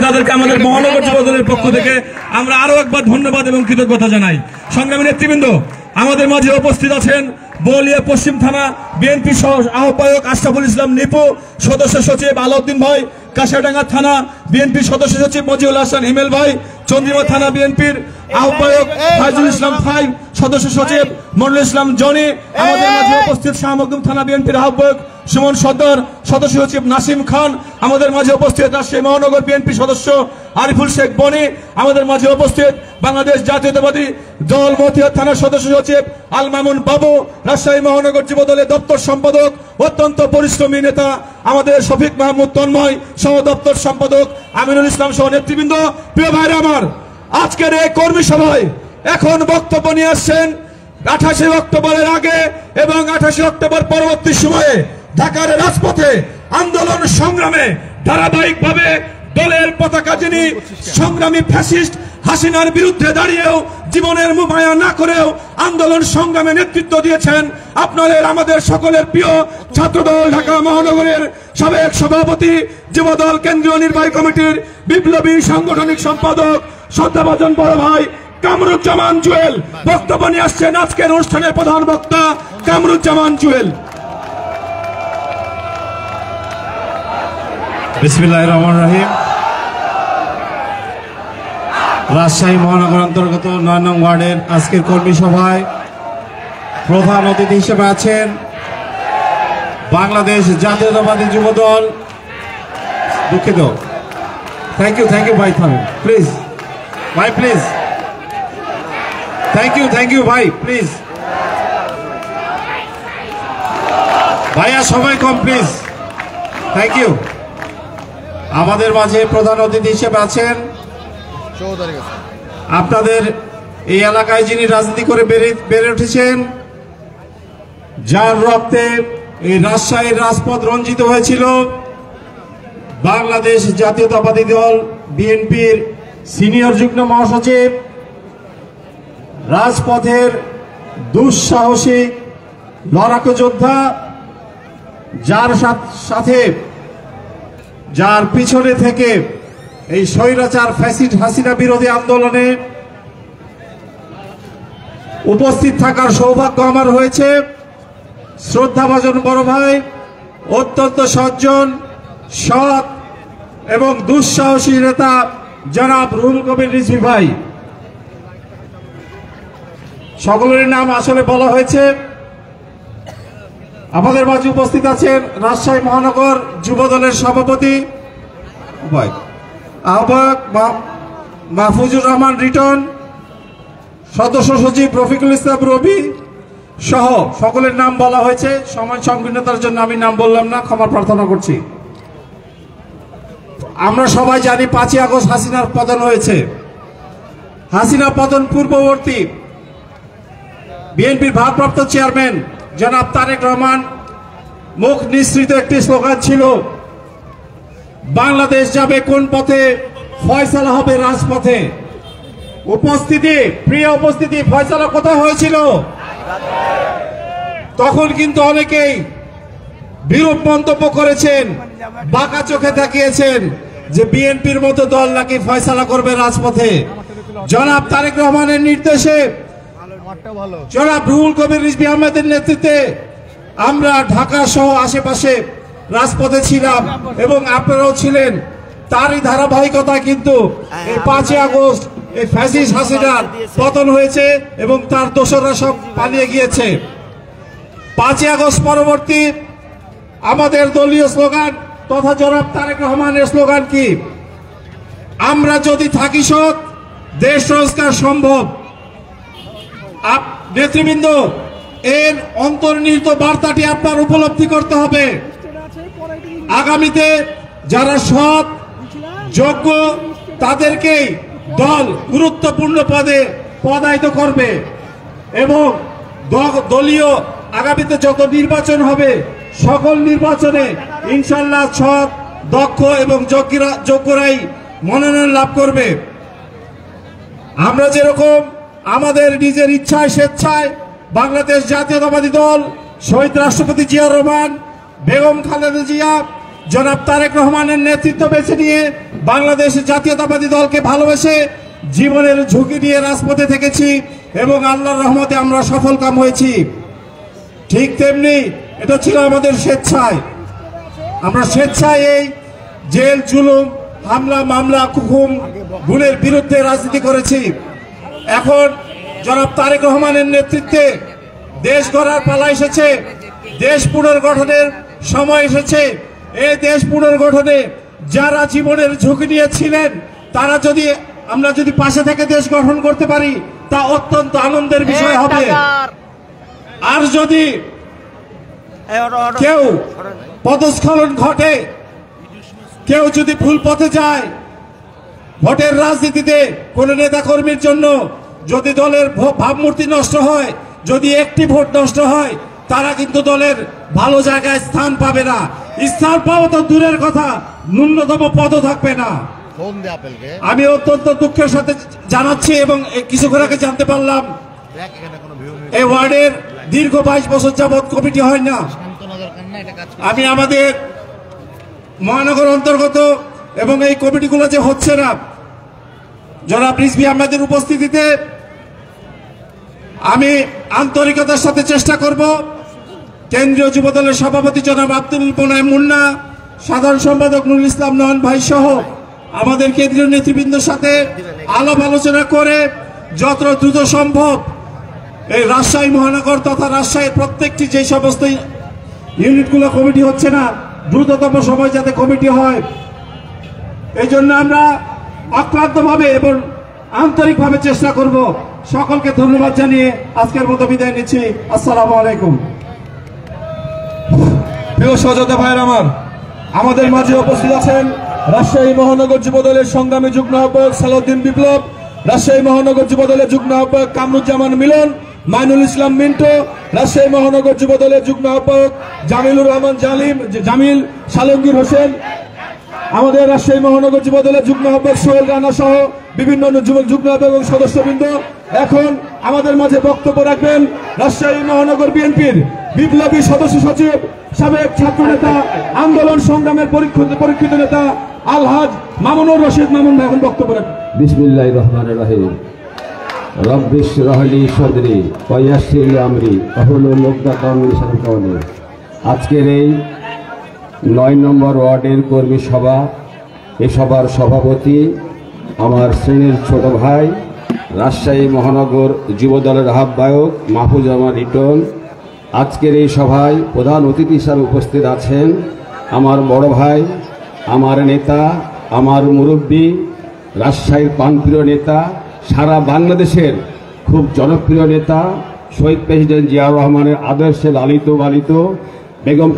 তাদেরকে আমাদের মহানগর যুবদলের পক্ষ থেকে আমরা আরো একবার ধন্যবাদ এবং কৃতজ্ঞতা জানাই। সংগ্রামী নেতৃবৃন্দ, আমাদের মাঝে উপস্থিত আছেন বলিয়া পশ্চিম থানা বিএনপি আহ্বায়ক আশরাফুল ইসলাম নিপু, সদস্য সচিব আলাউদ্দিন ভাই, কাশিয়াডাঙ্গা থানা বিএনপি সদস্য সচিব মজিউল হাসান হিমেল ভাই, চন্দ্রিমা থানা বিএনপির আহ্বায়ক ফাইজুল ইসলাম ফাই, সদস্য সচিব মনিরুল ইসলাম জনি, আমাদের মাঝে উপস্থিত শাহ মখদুম থানা বিএনপির আহ্বায়ক সুমন সর্দার, সদস্য সচিব নাসিম খান, আমাদের মাঝে উপস্থিত রাজশাহী মহানগর বিএনপি সদস্য আরিফুল শেখ বনি, আমাদের মাঝে উপস্থিত বাংলাদেশ জাতীয়তাবাদী দল মতিহার থানার সদস্য সচিব আল মামুন বাবু, রাজশাহী মহানগর যুবদলের দপ্তর সম্পাদক অত্যন্ত পরিশ্রমী নেতা আমাদের শফিক মাহমুদ তন্ময়, সহ দপ্তর সম্পাদক আমিনুল ইসলাম সহ নেতৃবৃন্দ। প্রিয় ভাইরা আমার, আজকের এই কর্মী সভায় এখন বক্তব্য নিয়ে আসছেন 28 অক্টোবরের আগে এবং 28 অক্টোবর পরবর্তী সময়ে ঢাকার রাজপথে আন্দোলন সংগ্রামে ধারাবাহিকভাবে দলের পতাকা যিনি সংগ্রামী ফ্যাসিস্ট হাসিনার বিরুদ্ধে দাঁড়িয়েও জীবনের মুমায়া না করেও আন্দোলন সংগ্রামে নেতৃত্ব দিয়েছেন আপনাদের আমাদের সকলের প্রিয় ছাত্রদল ঢাকা মহানগরের সাবেক সভাপতি, যুবদল কেন্দ্রীয় নির্বাহী কমিটির বিপ্লবী সাংগঠনিক সম্পাদক শ্রদ্ধাভাজন বড় ভাই কামরুজ্জামান জুয়েল বক্তব্য নিয়ে আসছেন আজকের অনুষ্ঠানের প্রধান বক্তা কামরুজ্জামান জুয়েল। বিসমিল্লাহির রহমানির রহিম। রাজশাহী মহানগর অন্তর্গত 9 নং ওয়ার্ডের আজকের কর্মী সভায় প্রধান অতিথি হিসেবে আছেন বাংলাদেশ জাতীয়তাবাদী যুবদল। দুঃখিত, থ্যাংক ইউ ভাই, থামেন প্লিজ ভাই, প্লিজ থ্যাংক ইউ ভাই, প্লিজ ভাইয়া সময় কম, প্লিজ থ্যাংক ইউ। আমাদের মাঝে প্রধান অতিথি হিসেবে আছেন আপনাদের এই এলাকায় যিনি রাজনীতি করে বেড়ে উঠেছেন, যার রক্তে এই রাজশাহীর রাজপথ রঞ্জিত হয়েছিল, বাংলাদেশ জাতীয়তাবাদী দল বিএনপির সিনিয়র যুগ্ম মহাসচিব, রাজপথের দুঃসাহসী লড়াকু যোদ্ধা, যার সাথে যার পিছনে থেকে এই স্বৈরাচার ফ্যাসিস্ট হাসিনা বিরোধী আন্দোলনে উপস্থিত থাকার সৌভাগ্য আমার হয়েছে। শ্রদ্ধাভাজন বড় ভাই, অত্যন্ত সজ্জন, সৎ এবং দুঃসাহসী নেতা জনাব রুহুল কবির রিজভী ভাই, সকলের নাম আসলে বলা হয়েছে। আমাদের মাঝে উপস্থিত আছেন রাজশাহী মহানগর যুবদলের সভাপতি ভাই আহ্বায়ক মাহফুজুর রহমান রিটন, সদস্য সচিব রফিকুল ইসলাম রবি সহ সকলের নাম বলা হয়েছে। সময় সংকীর্ণতার জন্য আমি নাম বললাম না, ক্ষমা প্রার্থনা করছি। আমরা সবাই জানি 5ই আগস্ট হাসিনার পতন হয়েছে। হাসিনা পতন পূর্ববর্তী বিএনপির ভারপ্রাপ্ত চেয়ারম্যান জনাব তারেক রহমান মুখ নিঃসৃত একটি স্লোগান ছিল, বাংলাদেশ যাবে কোন পথে, ফয়সালা হবে রাজপথে। প্রিয় উপস্থিতি, ফয়সালা কোথায় হয়েছিল? তখন কিন্তু অনেকেই বিরূপ মন্তব্য করেছেন, বাঁকা চোখে তাকিয়েছেন যে বিএনপির মতো দল নাকি ফয়সালা করবে রাজপথে। জনাব তারেক রহমানের নির্দেশে, জনাব রুহুল কবির রিজভী আহমেদের নেতৃত্বে আমরা ঢাকা সহ আশেপাশে রাজপথে ছিলাম এবং আপনারাও ছিলেন। তারই ধারাবাহিকতা কিন্তু এই 5ই আগস্ট এই ফ্যাসিস্ট হাসিনার পতন হয়েছে এবং তার দোসররা সব পালিয়ে গিয়েছে। 5ই আগস্ট পরবর্তী আমাদের দলীয় স্লোগান তথা জনাব তারেক রহমানের স্লোগান কি? আমরা যদি থাকি সৎ, দেশ রোজগার সম্ভব। নেতৃবৃন্দ, এর অন্তর্নিহিত বার্তাটি আপনার উপলব্ধি করতে হবে। আগামীতে যারা সৎ যোগ্য তাদেরকেই দল গুরুত্বপূর্ণ পদে পদায়িত করবে এবং দলীয় আগামীতে যত নির্বাচন হবে সকল নির্বাচনে ইনশাল্লাহ সৎ, দক্ষ এবং যোগ্যরাই মনোনয়ন লাভ করবে। আমরা যেরকম আমাদের নিজের ইচ্ছায় স্বেচ্ছায় বাংলাদেশ জাতীয়তাবাদী দল, শহীদ রাষ্ট্রপতি জিয়াউর রহমান, বেগম খালেদা জিয়া, জনাব তারেক রহমানের নেতৃত্ব বেছে নিয়ে বাংলাদেশ জাতীয়তাবাদী দলকে ভালোবেসে জীবনের ঝুঁকি নিয়ে রাজপথে থেকেছি এবং আল্লাহর রহমতে আমরা সফলকাম হয়েছি। ঠিক তেমনি এটা ছিল আমাদের স্বেচ্ছায়। আমরা স্বেচ্ছায় এই জেল জুলুম হামলা মামলা খুন গুণের বিরুদ্ধে রাজনীতি করেছি। এখন জনাব তারেক রহমানের নেতৃত্বে দেশ গড়ার পালা এসেছে, দেশ পুনর্গঠনের সময় এসেছে। এই দেশ পুনর্গঠনে যারা জীবনের ঝুঁকি নিয়েছিলেন তারা আমরা যদি পাশে থেকে দেশ গঠন করতে পারি তা অত্যন্ত আনন্দের বিষয় হবে। আর যদি কেউ পদস্খলন ঘটে, কেউ যদি ভুল পথে যায়, ভোটের রাজনীতিতে কোন নেতা কর্মীর জন্য যদি দলের ভাবমূর্তি নষ্ট হয়, যদি একটি ভোট নষ্ট হয়, তারা কিন্তু দলের ভালো জায়গায় স্থান পাবে না। স্থান পাওয়া তো দূরের কথা, ন্যূনতম পদও থাকবে না। আমি অত্যন্ত দুঃখের সাথে জানাচ্ছি এবং কিছুক্ষণ আগে জানতে পারলাম এই ওয়ার্ডের দীর্ঘ 22 বছর যাবৎ কমিটি হয় না। আমি আমাদের মহানগর অন্তর্গত এবং এই কমিটিগুলো যে হচ্ছে না, জনাব রিজভী আহমেদের উপস্থিতিতে আমি আন্তরিকতার সাথে চেষ্টা করব কেন্দ্রীয় যুবদলের সভাপতি জনাব আব্দুল মোনায়েম মুন্না, সাধারণ সম্পাদক নুরুল ইসলাম নয়ন ভাই সহ আমাদের কেন্দ্রীয় নেতৃবৃন্দের সাথে আলাপ আলোচনা করে যত দ্রুত সম্ভব এই রাজশাহী মহানগর তথা রাজশাহীর প্রত্যেকটি যে সমস্ত ইউনিটগুলো কমিটি হচ্ছে না, দ্রুততম সময় যাতে কমিটি হয়, এই জন্য আমরা অক্লান্তভাবে এবং আন্তরিকভাবে চেষ্টা করব। সকলকে ধন্যবাদ জানিয়ে আজকের মতো বিদায় নিচ্ছি। আসসালামু আলাইকুম। প্রিয় সহযোদ্ধা ভাইয়ের আমাদের মাঝে উপস্থিত আছেন রাজশাহী মহানগর যুবদলের সংগ্রামী যুগ্ম আহ্বায়ক সালাউদ্দিন বিপ্লব, রাজশাহী মহানগর যুবদলের যুগ্ম আহ্বায়ক কামরুজ্জামান মিলন, মাইনুল ইসলাম মিন্টু, রাজশাহী মহানগর যুবদলের যুগ্ম আহ্বায়ক জামিলুর রহমান জামিল, সালঙ্গীর হোসেন, আমাদের রাজশাহী মহানগর যুবদলের যুগ্ম আহ্বায়ক সোহেল রানা সহ বিভিন্ন যুগ্ম আহ্বায়ক এবং সদস্যবৃন্দ। এখন আমাদের মাঝে বক্তব্য রাখবেন রাজশাহী মহানগর বিএনপির বিপ্লবী সদস্য সচিব, সাবেক ছাত্র নেতা, আন্দোলন সংগ্রামের পরীক্ষিত নেতা আলহাজ মামুনুর রশিদ মামুন ভাই এখন বক্তব্য রাখবেন। বিসমিল্লাহির রহমানির রহিম। রব্বি ইশরাহ লি সাদরি ওয়া ইয়াসসির লি আমরি ওয়াহলুল উকদাতাম মিন লিসানি কওলি। আজকের এই 9 নম্বর ওয়ার্ডের কর্মী সভা, এই সভার সভাপতি আমার শ্রেণীর ছোট ভাই রাজশাহী মহানগর যুবদলের আহ্বায়ক মাহফুজ রহমান রিটন। আজকের এই সভায় প্রধান অতিথি হিসাবে উপস্থিত আছেন আমার বড় ভাই, আমার নেতা, আমার মুরব্বী, রাজশাহীর প্রাণপ্রিয় নেতা, সারা বাংলাদেশের খুব জনপ্রিয় নেতা, শহীদ প্রেসিডেন্ট জিয়াউর রহমানের আদর্শে লালিত পালিত বেগম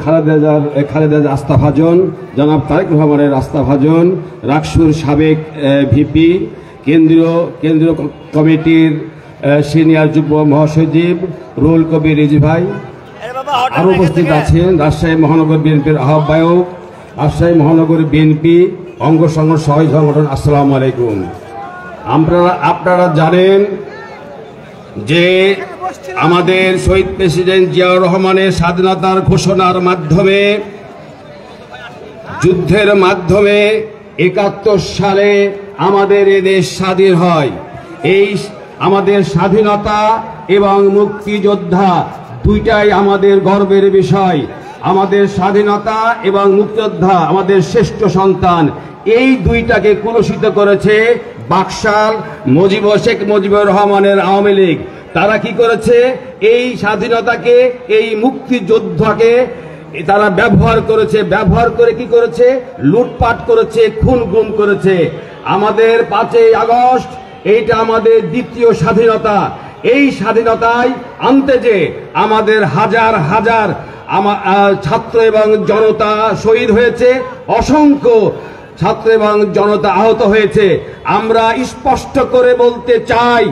খালেদা আস্থাভাজন, জনাব তারেক রহমানের আস্থাভাজন, রাকসুর সাবেক ভিপি, কেন্দ্রীয় কমিটির সিনিয়র যুগ্ম মহাসচিব রুহুল কবির রিজভী ভাই, আরও উপস্থিত আছেন রাজশাহী মহানগর বিএনপির আহ্বায়ক, রাজশাহী মহানগর বিএনপি অঙ্গ সহযোগী সংগঠন। আসসালামু আলাইকুম। আপনারা জানেন যে আমাদের শহীদ প্রেসিডেন্ট জিয়াউর রহমানের স্বাধীনতার ঘোষণার মাধ্যমে, যুদ্ধের মাধ্যমে 71 সালে আমাদের এদেশ স্বাধীন হয়। এই আমাদের স্বাধীনতা এবং মুক্তিযোদ্ধা দুইটাই আমাদের গর্বের বিষয়। আমাদের স্বাধীনতা এবং মুক্তিযোদ্ধা আমাদের শ্রেষ্ঠ সন্তান। এই দুইটাকে কলুষিত করেছে বাকশাল শেখ মুজিবুর রহমানের আওয়ামী লীগ। তারা কি করেছে? এই স্বাধীনতাকে, এই মুক্তিযোদ্ধাকে তারা ব্যবহার করেছে। ব্যবহার করে কি করেছে? লুটপাট করেছে, খুন গুম করেছে। আমাদের 5ই আগস্ট এইটা আমাদের দ্বিতীয় স্বাধীনতা। এই স্বাধীনতায় আনতে যে আমাদের হাজার হাজার ছাত্র এবং জনতা শহীদ হয়েছে, অসংখ্য ছাত্র এবং জনতা আহত হয়েছে। আমরা স্পষ্ট করে বলতে চাই,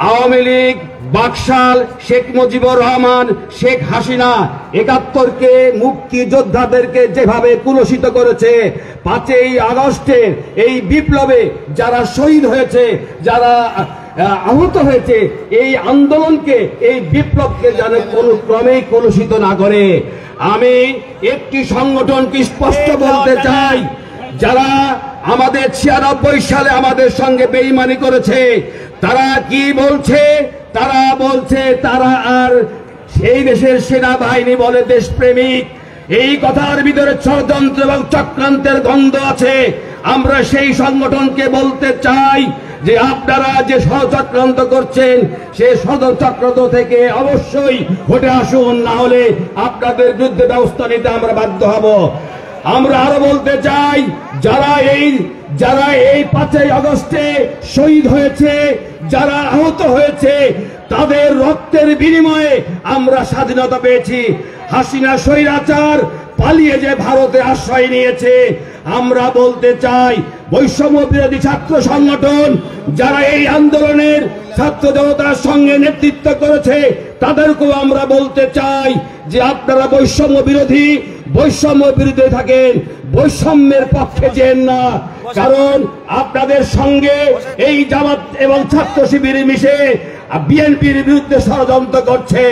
আওয়ামী লীগ, বাকশাল, শেখ মুজিবুর রহমান, শেখ হাসিনা 71কে মুক্তিযোদ্ধাদেরকে যেভাবে কুলসিত করেছে, 5ই আগস্টের এই বিপ্লবে যারা শহীদ হয়েছে, যারা আহত হয়েছে, এই আন্দোলনকে, এই বিপ্লবকে যেন কোনো ক্রমেই কলুষিত না করে। আমি একটি সংগঠনকে স্পষ্ট বলতে চাই, যারা আমাদের 96 সালে আমাদের সঙ্গে বেঈমানি করেছে। তারা কি বলছে? তারা বলছে তারা আর সেই দেশের সেনাবাহিনী বলে দেশপ্রেমিক। এই কথার ভিতরে ষড়যন্ত্র এবং চক্রান্তের গন্ধ আছে। আমরা সেই সংগঠনকে বলতে চাই যে আপনারা যে ষড়চক্রান্ত করছেন সেই ষড়চক্রান্ত থেকে অবশ্যই হটে আসুন, না হলে আপনাদের বিরুদ্ধে ব্যবস্থা নিতে আমরা বাধ্য হব। আমরা আরো বলতে চাই, যারা এই 5ই আগস্টে শহীদ হয়েছে, যারা আহত হয়েছে, তাদের রক্তের বিনিময়ে আমরা স্বাধীনতা পেয়েছি। হাসিনা স্বৈরাচার পালিয়ে যে ভারতে আশ্রয় নিয়েছে। আমরা বলতে চাই বৈষম্য বিরোধী ছাত্র সংগঠন যারা এই আন্দোলনের ছাত্র জনতার সঙ্গে নেতৃত্ব করেছে, তাদেরকেও আমরা বলতে চাই যে আপনারা বৈষম্য বিরোধী থাকেন, বৈষম্যের পক্ষে যেন না। কারণ আপনাদের সঙ্গে এই জামাত এবং ছাত্র শিবির মিশে বিএনপির বিরুদ্ধে ষড়যন্ত্র করছে।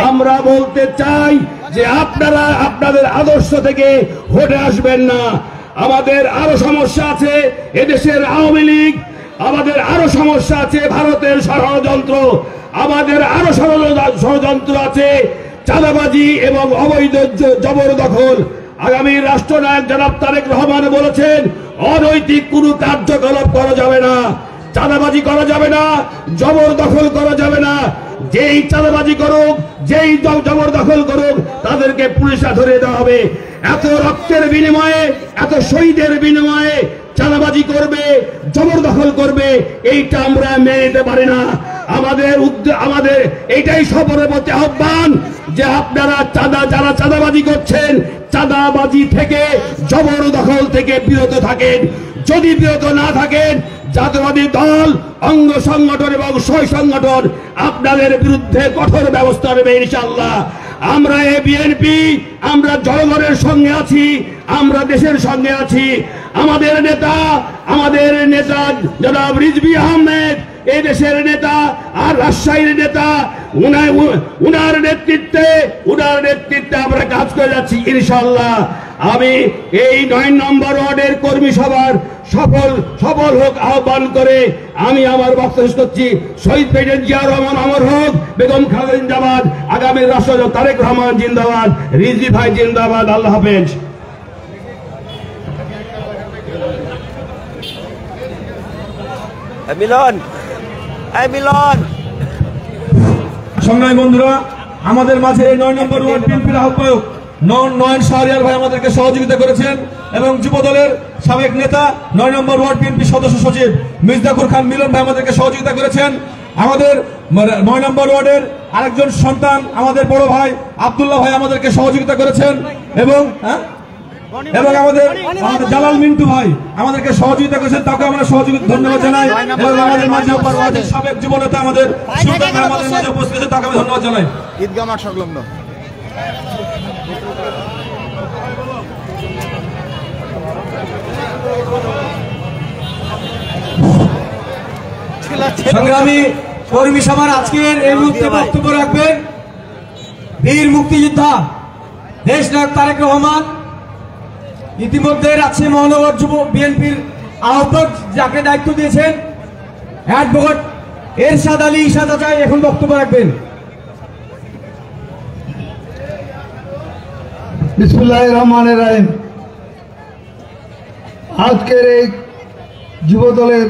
আমরা বলতে চাই যে আপনারা আপনাদের আদর্শ থেকে হটে আসবেন না। আমাদের আরো সমস্যা আছে এদেশের আওয়ামী লীগ, আমাদের আরো সমস্যা আছে ভারতের ষড়যন্ত্র, আমাদের আরো ষড়যন্ত্র আছে চাঁদাবাজি এবং অবৈধ জবরদখল। আগামী রাষ্ট্রনায়ক জনাব তারেক রহমান বলেছেন অনৈতিক কোনো কার্যকলাপ করা যাবে না, চাঁদাবাজি করা যাবে না, জবরদখল করা যাবে না। যেই চাঁদাবাজি করুক, যেই জবরদখল করুক, তাদেরকে পুলিশে ধরে দেওয়া হবে। এত রক্তের বিনিময়ে, এত শহীদের বিনিময়ে চাঁদাবাজি করবে, জবরদখল করবে, এইটা আমরা মেনে নিতে পারি না। আমাদের এইটাই সবরের প্রতি আহ্বান যে আপনারা যারা চাঁদাবাজি করছেন, চাঁদাবাজি থেকে জবরদখল থেকে বিরত থাকেন। যদি বিরত না থাকেন, জাতীয়বাদী দল, অঙ্গ সংগঠন এবং সহ সংগঠন আপনাদের বিরুদ্ধে কঠোর ব্যবস্থা নেবে ইনশাআল্লাহ। আমরা এই বিএনপি, আমরা জনগণের সঙ্গে আছি, আমরা দেশের সঙ্গে আছি। আমাদের নেতা জনাব রিজভী আহমেদ এই দেশের নেতা আর রাজশাহীর নেতা, উনার নেতৃত্বে আমরা কাজ করে যাচ্ছি ইনশাআল্লাহ। আমি এই 9 নম্বর ওয়ার্ডের কর্মী সভার সফল হোক আহ্বান করে আমি আমার বক্তব্য শেষ করছি। শহীদ প্রেসিডেন্ট জিয়া রহমান অমর হোক, বেগম খালেদা জিন্দাবাদ, আগামী রাষ্ট্রপতি তারেক রহমান জিন্দাবাদ, রিজভী ভাই জিন্দাবাদ। আল্লাহ হাফেজ। মিলন সংগ্রামী বন্ধুরা, আমাদের মাঝে এই 9 নম্বর ওয়ার্ড বিএনপির আহ্বায়ক নয়ন শাহরিয়ার ভাই আমাদেরকে সহযোগিতা করেছেন এবং যুব দলের সাবেক নেতা 9 নম্বর ওয়ার্ড বিএনপি সদস্য সচিব মির্জাকুর খান মিলন ভাই আমাদেরকে সহযোগিতা করেছেন। আমাদের 9 নম্বর ওয়ার্ডের আরেকজন সন্তান আমাদের বড় ভাই আব্দুল্লাহ ভাই আমাদেরকে সহযোগিতা করেছেন এবং আমাদের জালাল মিন্টু ভাই আমাদেরকে সহযোগিতা করেছেন, তাকে আমরা সহযোগিতা ধন্যবাদ জানাই। এবং আমাদের মাঝে সাবেক যুব নেতা আমাদের সুলতান ভাই আমাদের মাঝে উপস্থিত আছেন, তাকে আমি ধন্যবাদ জানাই। ঈদগাহ মাঠ সংলগ্ন সংগ্রামী কর্মী সভার আজকের এই মুহূর্তে বক্তব্য রাখবেন বীর মুক্তিযোদ্ধা দেশনায়ক তারেক রহমান। ইতিমধ্যে রাজশাহী মহানগর যুব বিএনপির আহ্বায়ক যাকে দায়িত্ব দিয়েছেন অ্যাডভোকেট এরশাদ আলী ইশা চাচা এখন বক্তব্য রাখবেন। বিসমিল্লাহির রহমানির রহিম। আজকের এই যুবদলের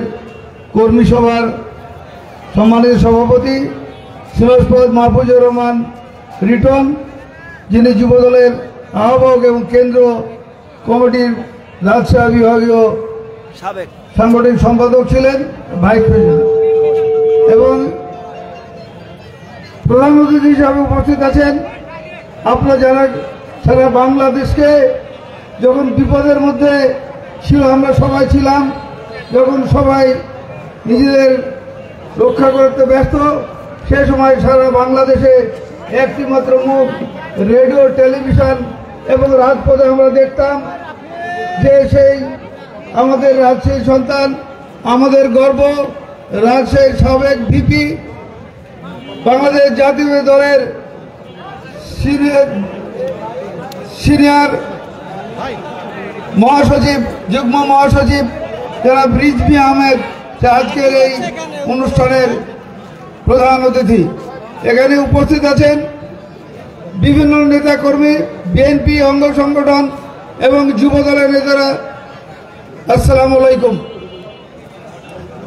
কর্মী সভার সম্মানিত সভাপতি সিরাজপদ মাহফুজুর রহমান রিটন, যিনি যুবদলের আহ্বায়ক এবং কেন্দ্র কমিটির রাজশাহী বিভাগীয় সাংগঠনিক সম্পাদক ছিলেন, ভাইস প্রেসিডেন্ট, এবং প্রধান অতিথি হিসাবে উপস্থিত আছেন। আপনারা যারা সারা বাংলাদেশকে যখন বিপদের মধ্যে ছিল, আমরা সবাই ছিলাম, যখন সবাই নিজেদের রক্ষা করতে ব্যস্ত, সে সময় সারা বাংলাদেশে একটি মাত্র মুখ রেডিও, টেলিভিশন এবং রাজপথে আমরা দেখতাম যে সেই আমাদের রাজশাহীর সন্তান, আমাদের গর্ব, রাজশাহীর সাবেক ভিপি, বাংলাদেশ জাতীয় দলের সিনিয়র মহাসচিব, যুগ্ম মহাসচিব জনাব রিজভী আহমেদ আজকের এই অনুষ্ঠানের প্রধান অতিথি। এখানে উপস্থিত আছেন বিভিন্ন নেতাকর্মী, বিএনপি অঙ্গ সংগঠন এবং যুব দলের নেতারা। আসসালামু আলাইকুম।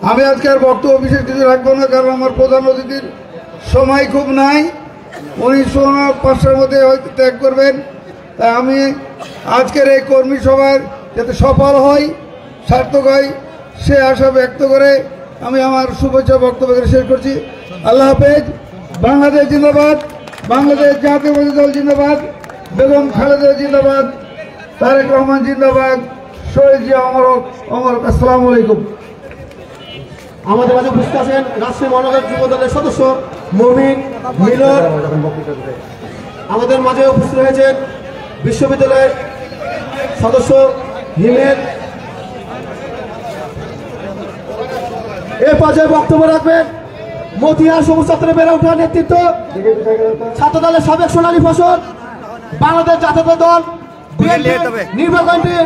আমি আজকে আর বক্তব্য বিশেষ কিছু রাখবো না, কারণ আমার প্রধান অতিথির সময় খুব নাই, উনি 5টার মধ্যে হয়তো ত্যাগ করবেন। তাই আমি আজকের এই কর্মী সভার যাতে সফল হয়, সার্থক হয়, সে আশা ব্যক্ত করে আমি আমার শুভেচ্ছা বক্তব্য শেষ করছি। আল্লাহ হাফেজ। বাংলাদেশ জিন্দাবাদ, বাংলাদেশ জাতীয়তাবাদী দল জিন্দাবাদ, বেগম খালেদা জিন্দাবাদ, তারেক রহমান জিন্দাবাদ, শহীদ জিয়া অমর অমর। আসসালামু আলাইকুম। আমাদের মাঝে উপস্থিত আছেন রাজশাহী মহানগর যুব দলের সদস্য মমিন মিলন। আমাদের মাঝে উপস্থিত হয়েছেন বিশ্ববিদ্যালয়ের সদস্য হিমেল। এ পর্যায়ে বক্তব্য রাখবেন মতিহার সবুজ ছাত্রের বেড়ে ওঠার নেতৃত্ব, ছাত্র দলের সাবেক সোনালী ফসল, বাংলাদেশ জাতীয় দল নির্বাচনের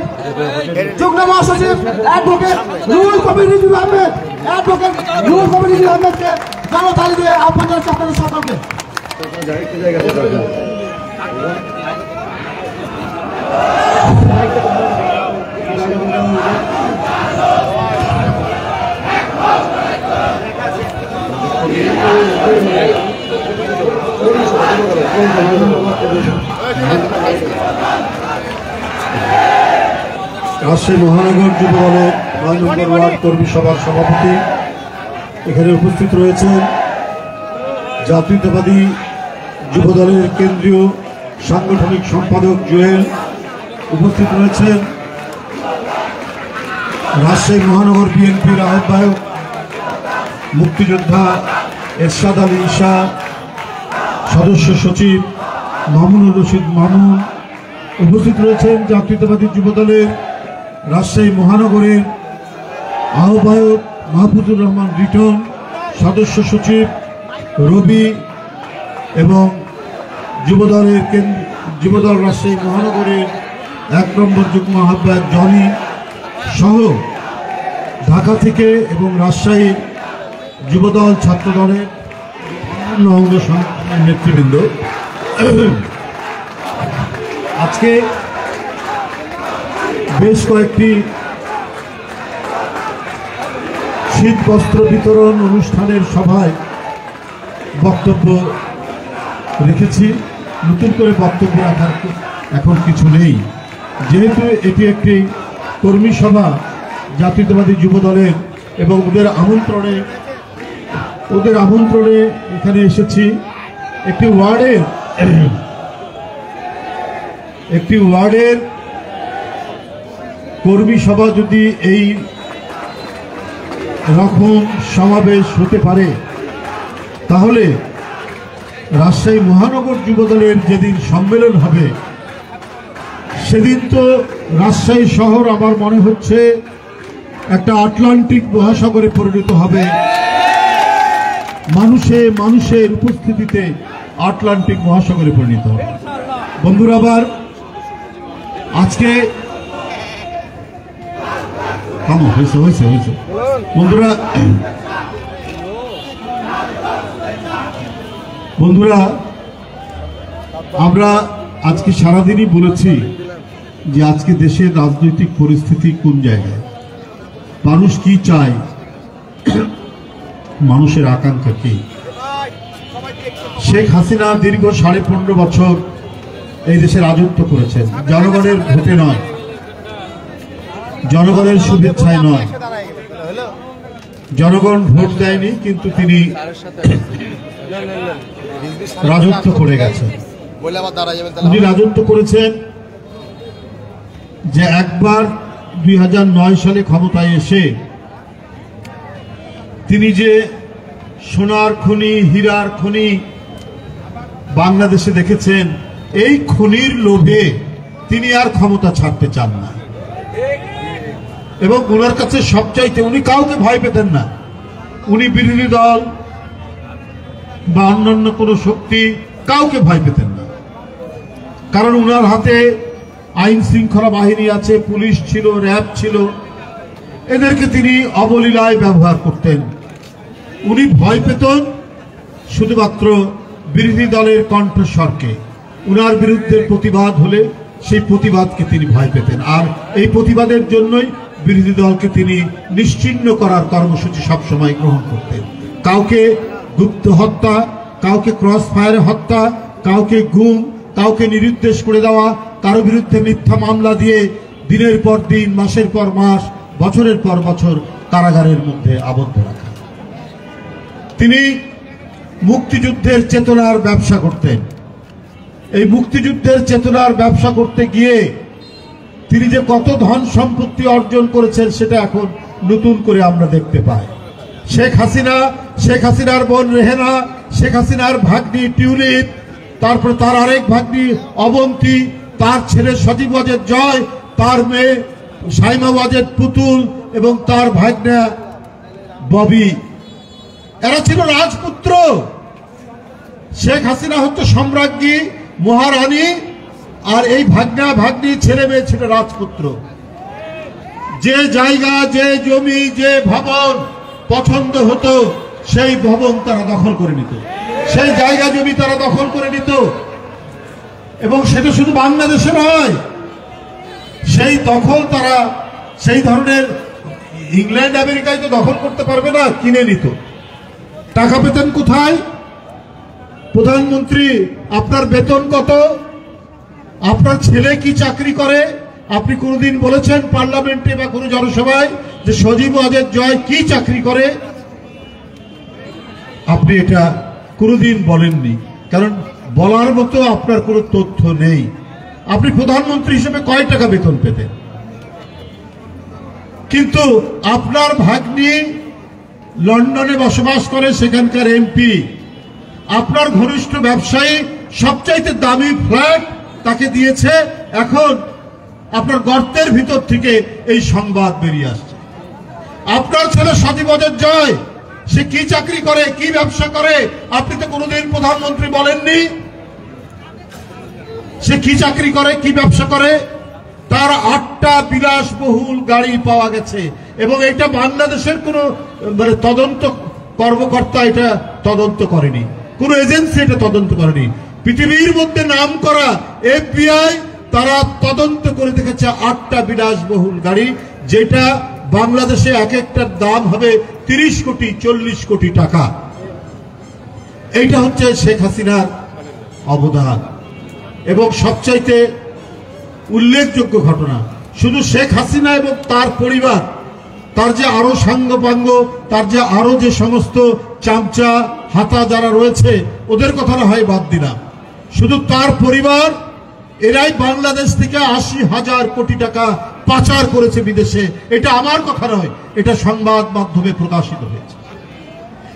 যুগ্ম মহাসচিব অ্যাডভোকেট রুহুল কবির রিজভী আহমেদ, অ্যাডভোকেট রুহুল কবির রিজভী আহমেদকে জনতালি দিয়ে আহ্বান জানাচ্ছি আপনাদের সকলকে। রাজশাহী মহানগর যুব দলের 9 নম্বর ওয়ার্ড কর্মী সভার সভাপতি এখানে উপস্থিত রয়েছেন। জাতীয়তাবাদী যুব দলের কেন্দ্রীয় সাংগঠনিক সম্পাদক জুয়েল উপস্থিত রয়েছেন। রাজশাহী মহানগর বিএনপির আহ্বায়ক মুক্তিযোদ্ধা এরশাদ আলী ঈশা, সদস্য সচিব মামুনুর রশিদ মামুন উপস্থিত রয়েছেন। জাতীয়তাবাদী যুব দলের রাজশাহী মহানগরের আহ্বায়ক মাহফুজুর রহমান রিটন, সদস্য সচিব রবি এবং যুবদল রাজশাহী মহানগরের 1 নম্বর যুগ্ম আহ্বায়ক জনি সহ ঢাকা থেকে এবং রাজশাহী যুবদল ছাত্র দলের অঙ্গ সংগঠনের নেতৃবৃন্দ। আজকে বেশ কয়েকটি শীত বস্ত্র বিতরণ অনুষ্ঠানের সভায় বক্তব্য রেখেছি। নতুন করে বক্তব্য রাখার এখন কিছু নেই, যেহেতু এটি একটি কর্মী সভা জাতীয়তাবাদী যুব দলের এবং ওদের আমন্ত্রণে এখানে এসেছি। একটি ওয়ার্ডের কর্মী সভা যদি এই রকম সমাবেশ হতে পারে, তাহলে রাজশাহী মহানগর যুব দলের যেদিন সম্মেলন হবে সেদিন তো রাজশাহী শহর আমার মনে হচ্ছে একটা আটলান্টিক মহাসাগরে পরিণত হবে। মানুষের উপস্থিতিতে আটলান্টিক মহাসাগরে পরিণত হবে। বন্ধুরা, আবার আজকে হয়েছে বন্ধুরা, আমরা আজকে সারাদিনই বলেছি যে আজকে দেশের রাজনৈতিক পরিস্থিতি কোন জায়গায়, মানুষ কি চায়, মানুষের আকাঙ্ক্ষা কি। শেখ হাসিনা দীর্ঘ 15.5 বছর এই দেশে রাজত্ব করেছেন, জনগণের ভোটে নয়, জনগণের শুভেচ্ছায় নয়। জনগণ ভোট দেয়নি, কিন্তু তিনি রাজত্ব করে গেছেন। উনি রাজত্ব করেছেন যে একবার 2009 সালে ক্ষমতায় এসে তিনি যে সোনার খনি, হীরার খনি বাংলাদেশে দেখেছেন, এই খনির লোভে তিনি আর ক্ষমতা ছাড়তে চান না। এবং ওনার কাছে সবচাইতে উনি কাউকে ভয় পেতেন না। উনি বিরোধী দল বা অন্যান্য কোনো শক্তি কাউকে ভয় পেতেন না, কারণ উনার হাতে আইন শৃঙ্খলা বাহিনী আছে, পুলিশ ছিল, র্যাব ছিল, এদেরকে তিনি অবলীলায় ব্যবহার করতেন। উনি ভয় পেতেন শুধুমাত্র বিরোধী দলের কণ্ঠস্বরকে। উনার বিরুদ্ধে প্রতিবাদ হলে সেই প্রতিবাদকে তিনি ভয় পেতেন, আর এই প্রতিবাদের জন্যই বিরোধী দলকে তিনি নিশ্চিহ্ন করার কর্মসূচি সবসময় গ্রহণ করতেন। কাউকে গুপ্ত হত্যা, কাউকে ক্রস ফায়ারে হত্যা, কাউকে গুম, কাউকে নিরুদ্দেশ করে দেওয়া, কারো বিরুদ্ধে মিথ্যা মামলা দিয়ে দিনের পর দিন, মাসের পর মাস, বছরের পর বছর কারাগারের মধ্যে আবদ্ধ রাখা। তিনি মুক্তিযুদ্ধের চেতনার ব্যবসা করতেন। এই মুক্তিযুদ্ধের চেতনার ব্যবসা করতে গিয়ে তিনি যে কত ধন সম্পত্তি অর্জন করেছেন সেটা এখন নতুন করে আমরা দেখতে পাই। শেখ হাসিনা, শেখ হাসিনার বোন রেহেনা, শেখ হাসিনার ভাগ্নি টিউলিপ, তারপরে তার আরেক ভাগ্নি অবন্তী, তার ছেলে সজীব ওয়াজেদ জয়, তার মেয়ে সাইমা ওয়াজেদ পুতুল এবং তার ভাগ্না ববি, এরা ছিল রাজপুত্র। শেখ হাসিনা হচ্ছে সম্রাজ্ঞী, মহারানী, আর এই ভাগ্না ভাগ্নি ছেলে মেয়ে ছিল রাজপুত্র। যে জায়গা, যে জমি, যে ভবন পছন্দ হতো সেই ভবন তারা দখল করে নিত, সেই জায়গা জমি তারা দখল করে নিত। এবং সেটা শুধু বাংলাদেশে নয়, সেই দখল তারা সেই ধরনের ইংল্যান্ড আমেরিকায় তো দখল করতে পারবে না, কিনে নিত। টাকা পেতেন কোথায়? প্রধানমন্ত্রী আপনার বেতন কত? আপনার ছেলে কি চাকরি করে? আপনি কোনদিন বলেছেন পার্লামেন্টে বা কোনো জনসভায় যে সজীব ওয়াজেদ জয় কি চাকরি করে? আপনি এটা কোনদিন বলেননি, কারণ বলার মতো আপনার কোনো তথ্য নেই। আপনি প্রধানমন্ত্রী হিসেবে কয় টাকা বেতন পেতেন? কিন্তু আপনার ভাগ্নি লন্ডনে বসবাস করে, সেখানকার এমপি। আপনার ঘনিষ্ঠ ব্যবসায়ী সবচাইতে দামি ফ্ল্যাট তাকে দিয়েছে। এখন আপনার গর্তের ভিতর থেকে এই সংবাদ বেরিয়ে আসছে। আপনার ছেলে সজীব ওয়াজেদ জয় সে কি চাকরি করে, কি ব্যবসা করে? আপনি তো কোনোদিন প্রধানমন্ত্রী বলেননি সে কি চাকরি করে, কি ব্যবসা করে। তার 8টা বিলাসবহুল গাড়ি পাওয়া গেছে, এবং এটা বাংলাদেশের কোনো তদন্ত কর্মকর্তা এটা তদন্ত করেনি, কোন এজেন্সি এটা তদন্ত করেনি। পৃথিবীর মধ্যে নাম করা FBI তারা তদন্ত করে দেখেছে 8টা বিলাসবহুল গাড়ি, যেটা বাংলাদেশে এক একটার দাম হবে 30 কোটি 40 কোটি টাকা। এইটা হচ্ছে শেখ হাসিনার অবদান। এবং সবচাইতে উল্লেখযোগ্য ঘটনা, শুধু শেখ হাসিনা এবং তার পরিবার, তার যে আরো সাঙ্গপাঙ্গ, তার যে আরো যে সমস্ত চামচা হাতা যারা রয়েছে ওদের কথা না হয় বাদ দিলাম, শুধু তার পরিবার এরাই বাংলাদেশ থেকে 80,000 কোটি টাকা পাচার করেছে বিদেশে। এটা আমার কথা নয়, এটা সংবাদ মাধ্যমে প্রকাশিত হয়েছে।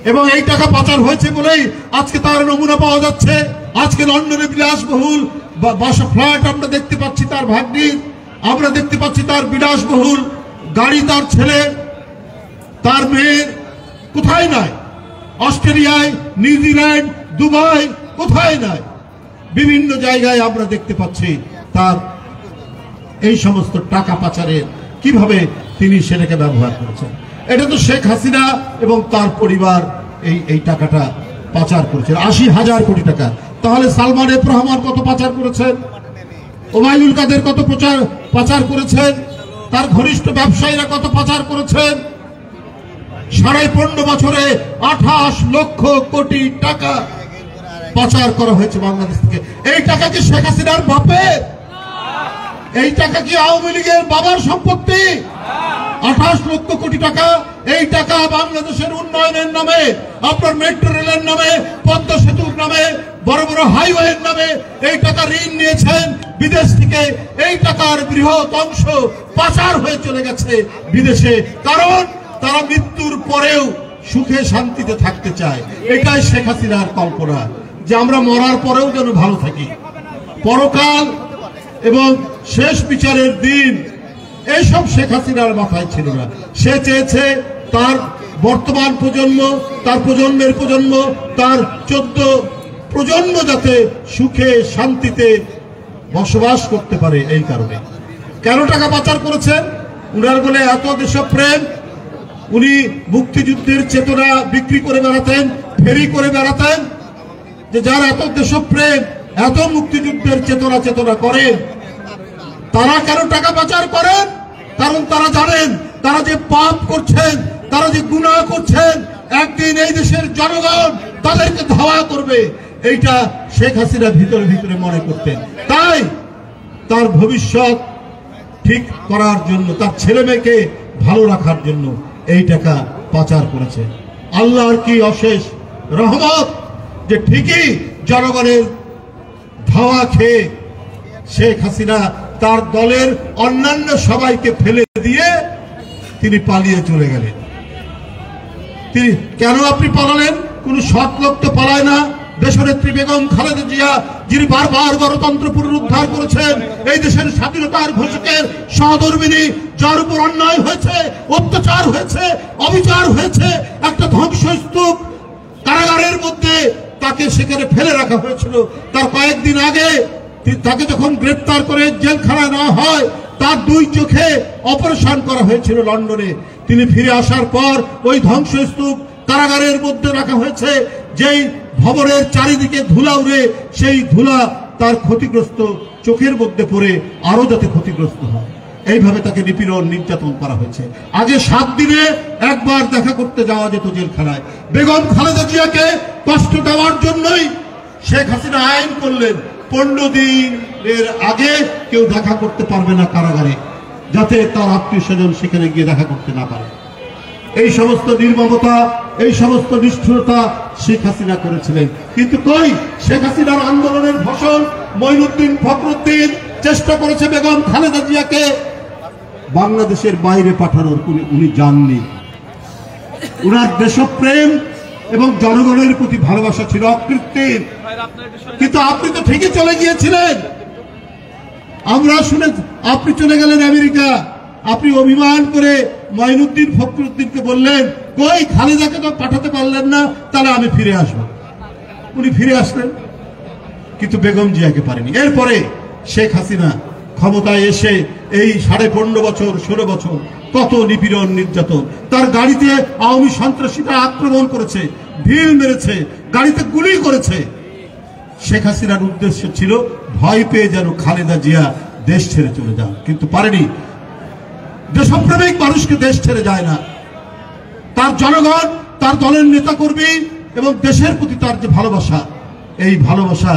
এবং এই টাকা পাচার হয়েছে বলেই আজকে তার নমুনা পাওয়া যাচ্ছে। আজকে লন্ডনে বিলাসবহুল বাসা ফ্ল্যাট আমরা দেখতে পাচ্ছি তার ভাগ্নির, আমরা দেখতে পাচ্ছি তার বিলাসবহুল গাড়ি তার ছেলের, তার মেয়ের। কোথায় নাই? অস্ট্রেলিয়ায়, নিউজিল্যান্ড, দুবাই, কোথায় নাই? বিভিন্ন জায়গায় আমরা দেখতে পাচ্ছি তার এই সমস্ত টাকা পাচারের কিভাবে তিনি সেটাকে ব্যবহার করেছেন। এটা তো শেখ হাসিনা এবং তার পরিবার এই টাকাটা পাচার করেছেন, 80,000 কোটি টাকা। তাহলে সালমান এফ রহমান কত পাচার করেছেন? ওবায়দুল কাদের কত পাচার করেছেন? তার ঘনিষ্ঠ ব্যবসায়ীরা কত পাচার করেছেন? 15.5 বছরে 28 লক্ষ কোটি টাকা পাচার করা হয়েছে বাংলাদেশ থেকে। এই টাকা কি শেখ হাসিনার বাপের? এই টাকা কি আওয়ামী লীগের বাবার সম্পত্তি? 28 লক্ষ কোটি টাকা। এই টাকা বাংলাদেশের উন্নয়নের নামে, আপনার মেট্রো রেলের নামে, পদ্মা সেতুর নামে, বড় বড় হাইওয়ের নামে এই টাকা ঋণ নিয়েছেন বিদেশ থেকে। এই টাকার বৃহৎ অংশ পাচার হয়ে চলে গেছে বিদেশে, কারণ তারা মৃত্যুর পরেও সুখে শান্তিতে থাকতে চায়। এটাই শেখ হাসিনার কল্পনা, যে আমরা মরার পরেও যেন ভালো থাকি, পরকাল এবং শেষ বিচারের দিন। এইসব শেখ হাসিনার মাথায় ছিল না। সে চেয়েছে তার বর্তমান প্রজন্ম, তার প্রজন্মের প্রজন্ম, তার 14 প্রজন্ম যাতে সুখে শান্তিতে বসবাস করতে পারে। এই কারণে কেন টাকা পাচার করেছেন? উনার বলে এত দেশপ্রেম, উনি মুক্তিযুদ্ধের চেতনা বিক্রি করে বেড়াতেন, ফেরি করে বেড়াতেন, যে যার এত দেশপ্রেম, এত মুক্তিযুদ্ধের চেতনা করেন, তারা কেন টাকা পাচার করেন? কারণ তারা জানেন তারা যে পাপ করছেন, তারা যে গুনাহ করছেন, একদিন এই দেশের জনগণ তাদেরকে ধাওয়া করবে। এইটা শেখ হাসিনা ভিতরে ভিতরে মনে করতেন। তাই তার ভবিষ্যৎ ঠিক করার জন্য, তার ছেলে মেয়েকে ভালো রাখার জন্য এই টাকা পাচার করেছে। আল্লাহর কি অশেষ রহমত যে ঠিকই জনগণের ধাওয়া খেয়ে শেখ হাসিনা তার দলের অন্যান্য সবাইকে ফেলে দিয়ে তিনি পালিয়ে চলে গেলেন। তিনি কেন আপনি পালালেন? কোন সৎ লোক তো পালায় না। দেশনেত্রী বেগম খালেদা জিয়া, যিনি বারবার গণতন্ত্র পুনরুদ্ধার করেছেন, এই দেশের স্বাধীনতার ঘোষকের সহধর্মিনী, যার উপর অন্যায় হয়েছে, অত্যাচার হয়েছে, অবিচার হয়েছে, একটা ধ্বংসস্তূপ কারাগারের মধ্যে তাকে সেখানে ফেলে রাখা হয়েছিল। তার কয়েকদিন আগে তাকে যখন গ্রেপ্তার করে জেলখানায় নেওয়া হয়, তার 2 চোখে অপারেশন করা হয়েছিল লন্ডনে। তিনি ফিরে আসার পর ওই ধ্বংসস্তূপ কারাগারের মধ্যে রাখা হয়েছে। যেই ভবনের চারিদিকে ধুলা উড়ে, সেই ধুলা তার ক্ষতিগ্রস্ত চোখের মধ্যে পড়ে আরো যাতে ক্ষতিগ্রস্ত হয়, এইভাবে তাকে নিপীড়ন নির্যাতন করা হয়েছে। আগে 7 দিনে একবার দেখা করতে যাওয়া যেত জেলখানায়। বেগম খালেদা জিয়াকে কষ্ট দেওয়ার জন্যই শেখ হাসিনা আইন করলেন 15 দিনের আগে কেউ দেখা করতে পারবে না কারাগারে, যাতে তার আত্মীয় স্বজন সেখানে গিয়ে দেখা করতে না পারে। এই সমস্ত নির্মমতা, এই সমস্ত নিষ্ঠুরতা শেখ হাসিনা করেছিলেন। কিন্তু কই, শেখ হাসিনার আন্দোলনের ফসল মঈনুদ্দিন ফখরুদ্দিন চেষ্টা করেছে বেগম খালেদা জিয়াকে বাংলাদেশের বাইরে পাঠানোর, উনি যাননি। উনার দেশপ্রেম এবং জনগণের প্রতি ভালোবাসা ছিল অকৃত্রিম। কিন্তু আপনি তো ঠিকই চলে গিয়েছিলেন। আমরা শুনে আপনি চলে গেলেন আমেরিকা। আপনি অভিমান করে মঈনুদ্দিন ফখরুদ্দিনকে বললেন, কই খালেদাকে তো পাঠাতে পারলেন না, তাহলে আমি ফিরে আসবো। উনি ফিরে আসলেন, কিন্তু বেগম জিয়াকে পারেনি। এরপরে শেখ হাসিনা ক্ষমতায় এসে এই 15.5 বছর 16 বছর কত নিপীড়ন নির্যাতন। তার গাড়িতে আওয়ামী সন্ত্রাসীরা আক্রমণ করেছে, ঢিল মেরেছে, গাড়িতে গুলি করেছে। শেখ হাসিনার উদ্দেশ্য ছিল ভয় পেয়ে যেন খালেদা জিয়া দেশ ছেড়ে চলে যান, কিন্তু পারেনি। দেশপ্রেমিক মানুষকে দেশ ছেড়ে যায় না। তার জনগণ, তার দলের নেতাকর্মী এবং দেশের প্রতি তার যে ভালোবাসা, এই ভালোবাসা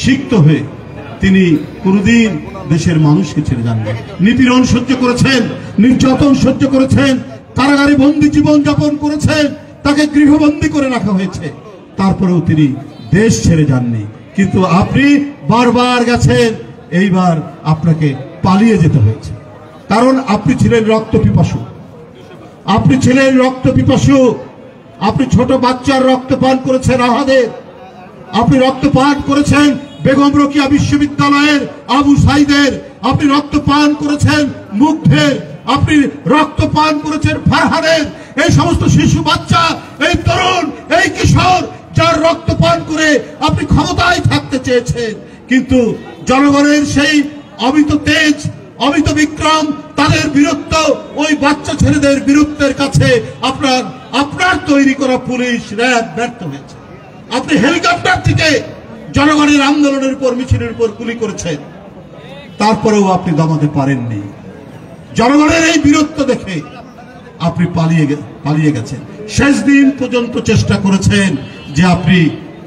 সিক্ত হয়ে তিনি কোনদিন দেশের মানুষকে ছেড়ে যান না। নিপীড়ন সহ্য করেছেন, নির্যাতন সহ্য করেছেন, কারাগারে বন্দী জীবন যাপন করেছেন, তাকে গৃহবন্দী করে রাখা হয়েছে, তারপরেও তিনি দেশ ছেড়ে যাননি। কিন্তু আপনি বারবার গেছেন, এইবার আপনাকে পালিয়ে যেতে হয়েছে। কারণ আপনি ছিলেন রক্ত পিপাসু। আপনি ছিলেন রক্ত পিপাসু। আপনি ছোট বাচ্চার রক্ত পান করেছেন আহাদের। আপনি রক্ত পান করেছেন বেগম রোকেয়া বিশ্ববিদ্যালয়ের আবু সাইদের। আপনি রক্ত পান করেছেন মুগ্ধের। আপনি রক্ত পান করেছেন ফারহানের। এই সমস্ত শিশু বাচ্চা, এই তরুণ, এই কিশোর, যার রক্ত পান করে আপনি ক্ষমতায় থাকতে চেয়েছেন, কিন্তু জনগণের সেই অমিত তেজ, অমিত বিক্রম, তাদের বীরত্ব, ওই বাচ্চা ছেলেদের বীরত্বের কাছে আপনার তৈরি করা পুলিশ র্যাব ব্যর্থ হয়েছে। আপনি হেলিকপ্টার থেকে জনগণের আন্দোলনের উপর, মিছিলের উপর গুলি করেছেন, তারপরেও আপনি দমাতে পারেননি। জনগণের এই বীরত্ব দেখে আপনি পালিয়ে গেছেন। শেষ দিন পর্যন্ত চেষ্টা করেছেন যে আপনি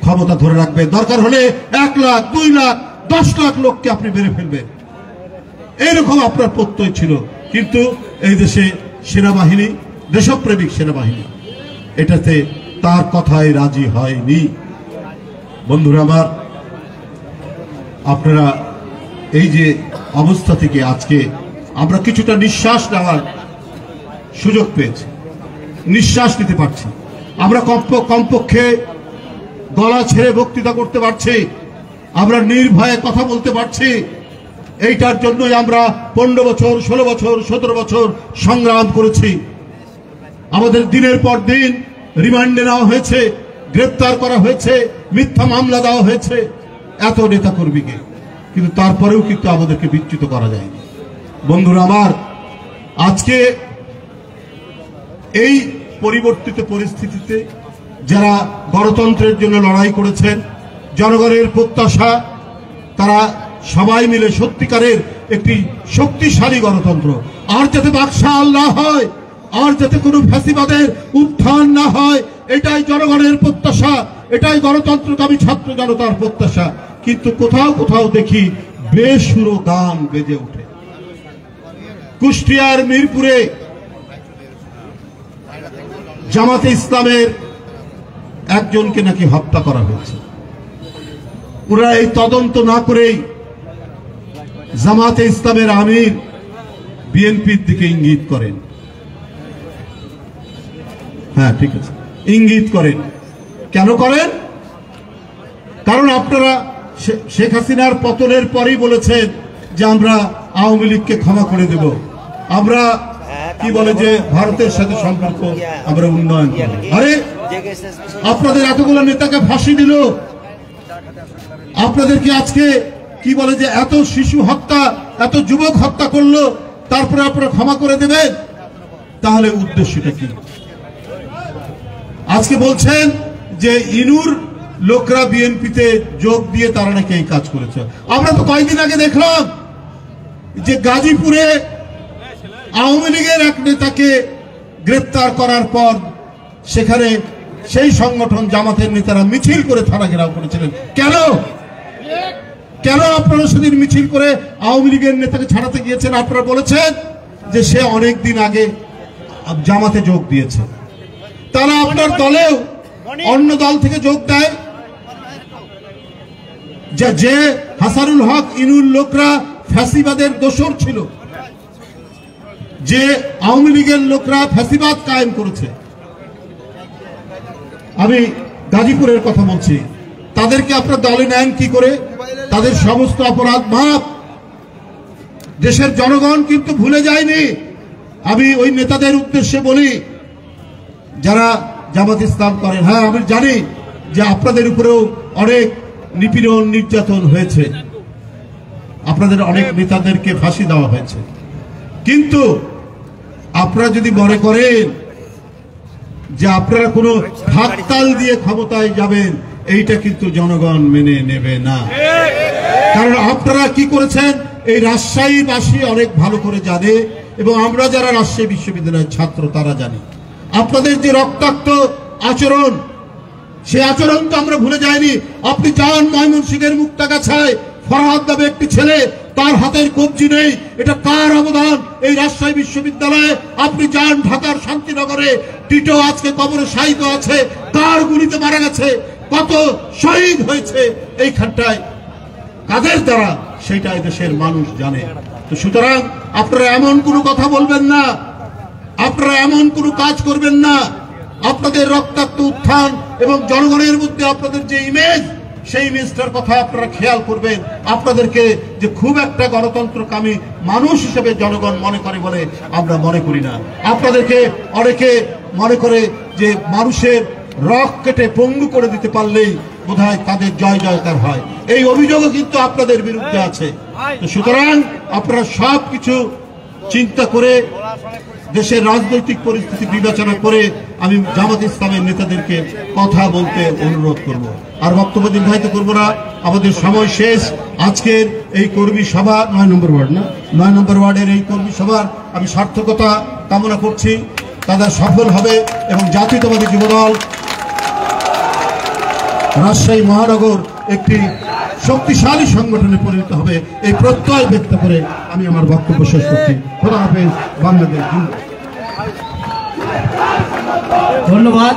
ক্ষমতা ধরে রাখবেন, দরকার হলে 1 লাখ, 2 লাখ, 10 লাখ লোককে আপনি মেরে ফেলবেন, এইরকম আপনার প্রত্যয় ছিল। কিন্তু এই দেশে সেনাবাহিনী, দেশপ্রেমিক সেনাবাহিনী, এটাতে তার কথায় রাজি হয়নি। বন্ধুরা আমার, আপনারা এই যে অবস্থা থেকে আজকে আমরা কিছুটা নিঃশ্বাস নেওয়ার সুযোগ পেয়েছি, নিঃশ্বাস নিতে পারছি। আমরা কমপক্ষে গলা ছেড়ে বক্তৃতা করতে পারছি, আমরা নির্ভয়ে কথা বলতে পারছি। এইটার জন্যই আমরা 15 বছর, 16 বছর, 17 বছর সংগ্রাম করেছি। আমাদের দিনের পর দিন রিমান্ডে নেওয়া হয়েছে, গ্রেপ্তার করা হয়েছে, মিথ্যা মামলা দেওয়া হয়েছে এত নেতাকর্মীকে, কিন্তু তারপরেও কিন্তু আমাদেরকে বিচ্যুত করা যায়নি। বন্ধুরা আমার, আজকে এই পরিবর্তিত পরিস্থিতিতে যারা গণতন্ত্রের জন্য লড়াই করেছেন, জনগণের প্রত্যাশা, তারা সবাই মিলে সত্যিকারের একটি শক্তিশালী গণতন্ত্র, আর যাতে বাকশাল না হয়, আর যাতে কোনো ফ্যাসিবাদের উত্থান না হয়, এটাই জনগণের প্রত্যাশা, এটাই গণতন্ত্রকামী ছাত্র জনতার প্রত্যাশা। কিন্তু কোথাও কোথাও দেখি বেসুরো গান বেজে ওঠে। কুষ্টিয়ার মিরপুরে জামাতে ইসলামের একজনকে নাকি হত্যা করা হয়েছে। ওরা এই তদন্ত না করেই জামাতে ইসলামের আমির বিএনপির দিকে ইঙ্গিত করেন। হ্যাঁ, ঠিক আছে, ইঙ্গিত করেন। কেন করেন? কারণ আপনারা শেখ হাসিনার পতনের পরেই বলেছেন যে আমরা আওয়ামী লীগকে ক্ষমা করে দেব, আমরা কি বলে যে ভারতের সাথে সম্পর্ক আমরা উন্নয়ন করব। আরে আপনাদের এতগুলো নেতাকে ফাঁসি দিল, আপনাদেরকে আজকে কি বলে যে এত শিশু হত্যা, এত যুবক হত্যা করলো, তারপরে আপনারা ক্ষমা করে দেবেন? তাহলে উদ্দেশ্যটা কি? আজকে বলছেন যে ইনুর লোকরা বিএনপিতে যোগ দিয়ে তারা নাকি এই কাজ করেছে। আমরা তো কয়েকদিন আগে দেখলাম যে গাজীপুরে আওয়ামী লীগের এক নেতাকে গ্রেপ্তার করার পর সেখানে সেই সংগঠন জামাতের নেতারা মিছিল করে থানা ঘেরাও করেছিলেন। কেন কেন আপনারা সেদিন মিছিল করে আওয়ামী লীগের নেতাকে ছাড়াতে গিয়েছেন? আপনারা বলেছেন যে সে অনেক দিন আগে জামাতে যোগ দিয়েছে। তারা আপনার দলেও অন্য দল থেকে যোগ দেয়, যে হাসানুল হক ইনুর লোকরা ফ্যাসিবাদের দোসর ছিল, যে আওয়ামী লীগের লোকরা ফ্যাসিবাদ কায়েম করেছে। আমি গাজীপুরের কথা বলছি, তাদেরকে আপনার দলে নেন কি করে? তাদের সমস্ত অপরাধ মাপ। দেশের জনগণ কিন্তু ভুলে যায়নি। আমি ওই নেতাদের উদ্দেশ্যে বলি যারা জামাত ইসলাম করেন, হ্যাঁ আমি জানি যে আপনাদের উপরেও অনেক নিপীড়ন নির্যাতন হয়েছে, আপনাদের অনেক নেতাদেরকে ফাঁসি দেওয়া হয়েছে, কিন্তু আপনারা যদি মনে করেন যে আপনারা কোনো হাততাল দিয়ে ক্ষমতায় যাবেন, এইটা কিন্তু জনগণ মেনে নেবে না। কারণ আপনারা কি করেছেন এই রাজশাহীবাসী অনেক ভালো করে জানে, এবং আমরা যারা রাজশাহী বিশ্ববিদ্যালয়ের ছাত্র তারা জানি। আপনাদের যে রক্তাক্ত আচরণ, সে আচরণ তো আমরা ভুলে যাইনি। আপনি যান ময়মনসিংহের মুক্তাগাছায়, ফরহাদ নামে একটি ছেলে, তার হাতের কবজি নেই, এটা কার অবদান? এই রাজশাহী বিশ্ববিদ্যালয়ে। আপনি যান ঢাকার শান্তিনগরে, টিটো আজকে কবরে শায়িত আছে, কার গুলিতে মারা গেছে, কত শহীদ হয়েছে এইখানটায়, কাদের দ্বারা, সেটা দেশের মানুষ জানে। তো সুতরাং আপনারা এমন কোনো কথা বলবেন না, আপনারা এমন কোনো কাজ করবেন না। আপনাদের রক্তাক্ত উত্থান এবং জনগণের মধ্যে আপনাদের যে ইমেজ, সেই ইমেজটার কথা আপনারা খেয়াল করবেন। আপনাদেরকে যে খুব একটা গণতন্ত্রকামী মানুষ হিসেবে জনগণ মনে করে বলে আমরা মনে করি না। আপনাদেরকে অনেকে মনে করে যে মানুষের রক কেটে পঙ্গু করে দিতে পারলেই বোধহয় তাদের জয় জয়কার হয়। এই অভিযোগও কিন্তু আপনাদের বিরুদ্ধে আছে। সুতরাং আপনারা সব কিছু চিন্তা করে, দেশের রাজনৈতিক পরিস্থিতি বিবেচনা করে আমি জামাত ইসলামের নেতাদেরকে কথা বলতে অনুরোধ করব। আর বক্তব্য দীর্ঘায়িত করব না, আমাদের সময় শেষ। আজকের এই কর্মী সভা 9 নম্বর ওয়ার্ড, 9 নম্বর ওয়ার্ডের এই কর্মী সভার আমি সার্থকতা কামনা করছি, তাদের সফল হবে এবং জাতীয়তাবাদী যুবদল রাজশাহী মহানগর একটি শক্তিশালী সংগঠনে পরিণত হবে, এই প্রত্যয় ব্যক্ত করে আমি আমার বক্তব্য শেষ করছি। খোদা হাফেজ, বাংলাদেশ। ধন্যবাদ।